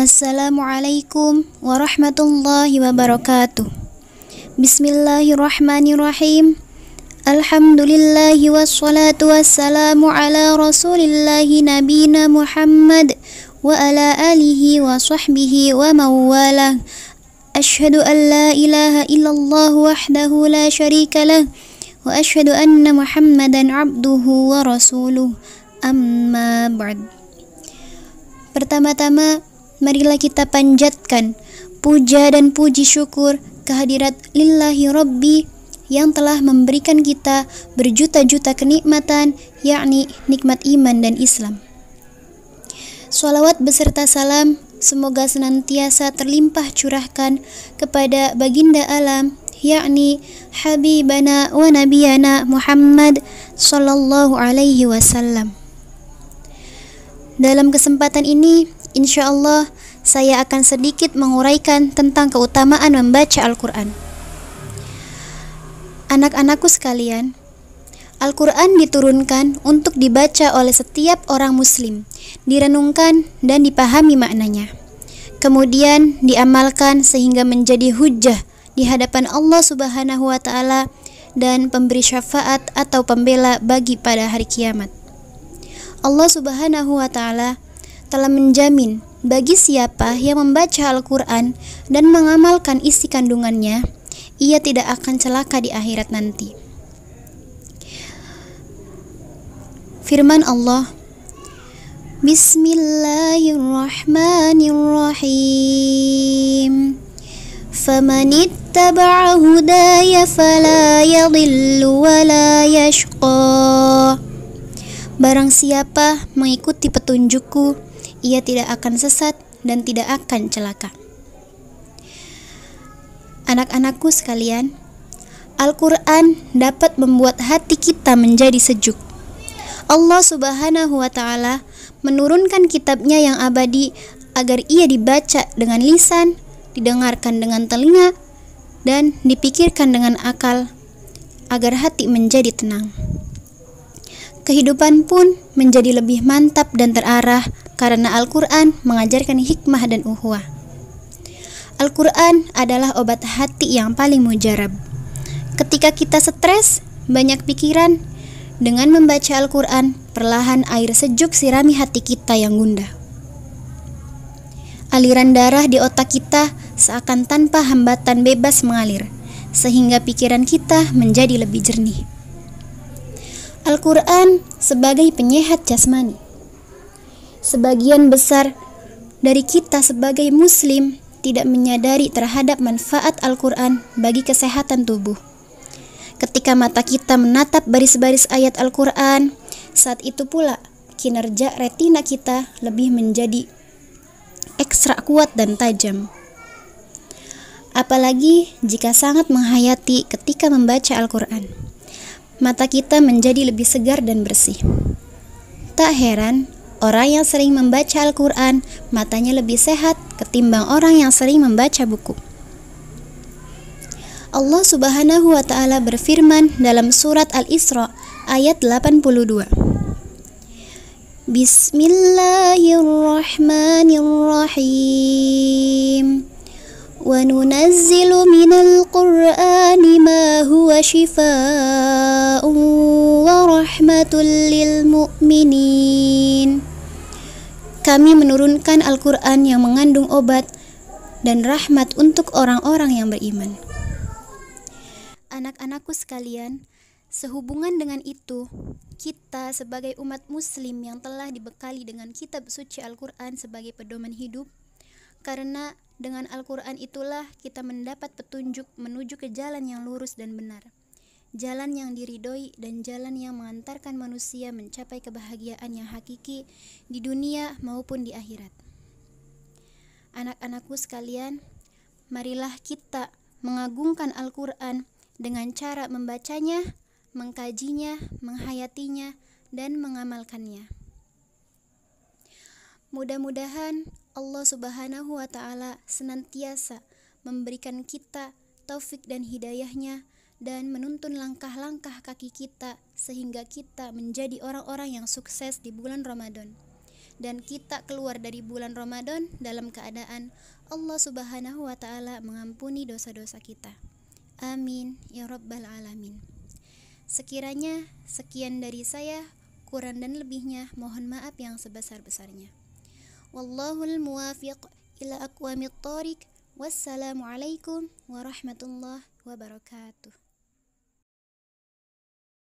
Assalamualaikum warahmatullahi wabarakatuh. Bismillahirrahmanirrahim. Alhamdulillahi wassalatu wassalamu ala rasulillahi nabina Muhammad wa ala alihi wa sahbihi wa mawalah. Ashhadu an la ilaha illallah wahdahu la syarika lah wa ashhadu anna Muhammadan abduhu wa rasuluh. Amma ba'd. Pertama-tama, marilah kita panjatkan puja dan puji syukur kehadirat lillahi rabbi yang telah memberikan kita berjuta-juta kenikmatan, yakni nikmat iman dan Islam. Shalawat beserta salam semoga senantiasa terlimpah curahkan kepada baginda alam, yakni habibana wa nabiyana Muhammad sallallahu alaihi wasallam. Dalam kesempatan ini, insyaallah saya akan sedikit menguraikan tentang keutamaan membaca Al-Quran. Anak-anakku sekalian, Al-Quran diturunkan untuk dibaca oleh setiap orang muslim, direnungkan dan dipahami maknanya, kemudian diamalkan sehingga menjadi hujjah di hadapan Allah Subhanahu wa Ta'ala dan pemberi syafaat atau pembela bagi pada hari kiamat. Allah Subhanahu wa Ta'ala telah menjamin bagi siapa yang membaca Al-Quran dan mengamalkan isi kandungannya, ia tidak akan celaka di akhirat nanti. Firman Allah, Bismillahirrahmanirrahim. Famanittaba'a hudaya fala yadhillu wa la yashqa. Barang siapa mengikuti petunjukku, ia tidak akan sesat dan tidak akan celaka. Anak-anakku sekalian, Al-Quran dapat membuat hati kita menjadi sejuk. Allah Subhanahu wa Ta'ala menurunkan kitabnya yang abadi agar ia dibaca dengan lisan, didengarkan dengan telinga, dan dipikirkan dengan akal agar hati menjadi tenang. Kehidupan pun menjadi lebih mantap dan terarah karena Al-Quran mengajarkan hikmah dan ukhuwah. Al-Quran adalah obat hati yang paling mujarab. Ketika kita stres, banyak pikiran, dengan membaca Al-Quran, perlahan air sejuk sirami hati kita yang gundah. Aliran darah di otak kita seakan tanpa hambatan bebas mengalir, sehingga pikiran kita menjadi lebih jernih. Al-Quran sebagai penyehat jasmani. Sebagian besar dari kita sebagai muslim tidak menyadari terhadap manfaat Al-Quran bagi kesehatan tubuh. Ketika mata kita menatap baris-baris ayat Al-Quran, saat itu pula kinerja retina kita lebih menjadi ekstra kuat dan tajam. Apalagi jika sangat menghayati ketika membaca Al-Quran, mata kita menjadi lebih segar dan bersih. Tak heran orang yang sering membaca Al-Quran matanya lebih sehat ketimbang orang yang sering membaca buku. Allah Subhanahu wa Ta'ala berfirman dalam surat Al-Isra ayat 82. Bismillahirrahmanirrahim. Wa nunazzilu minal Qur'ani ma huwa shifaa'un wa rahmatul lil mu'minin. Kami menurunkan Al-Quran yang mengandung obat dan rahmat untuk orang-orang yang beriman. Anak-anakku sekalian, sehubungan dengan itu, kita sebagai umat muslim yang telah dibekali dengan kitab suci Al-Quran sebagai pedoman hidup, karena dengan Al-Quran itulah kita mendapat petunjuk menuju ke jalan yang lurus dan benar, jalan yang diridhoi dan jalan yang mengantarkan manusia mencapai kebahagiaan yang hakiki di dunia maupun di akhirat. Anak-anakku sekalian, marilah kita mengagungkan Al-Quran dengan cara membacanya, mengkajinya, menghayatinya, dan mengamalkannya. Mudah-mudahan Allah Subhanahu wa Ta'ala senantiasa memberikan kita taufik dan hidayahnya dan menuntun langkah-langkah kaki kita sehingga kita menjadi orang-orang yang sukses di bulan Ramadan. dan kita keluar dari bulan Ramadan dalam keadaan Allah Subhanahu wa taala mengampuni dosa-dosa kita. Amin ya rabbal alamin. Sekiranya sekian dari saya, kurang dan lebihnya mohon maaf yang sebesar-besarnya. Wallahul muwafiq ila aqwamit thoriq. Wassalamualaikum warahmatullahi wabarakatuh.